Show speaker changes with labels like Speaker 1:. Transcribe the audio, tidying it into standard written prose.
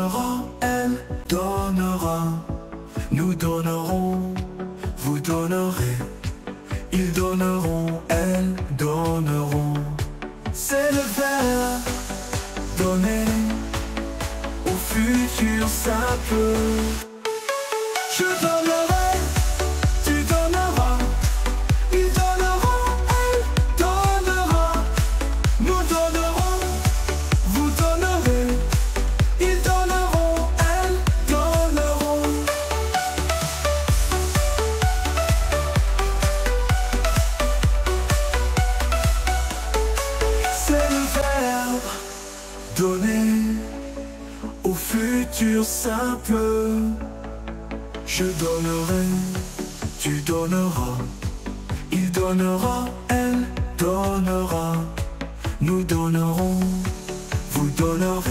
Speaker 1: donnera, elle donnera. Nous donnerons, vous donnerez. Ils donneront, elles donneront. C'est le verbe donner au futur simple. Je donnerai, tu donneras. Ils donneront, elle donnera. Nous donnerons, vous donnerez. Ils donneront, elles donneront. C'est le verbe donner au futur simple. Je donnerai, tu donneras. Il donnera, elle donnera. Nous donnerons, vous donnerez.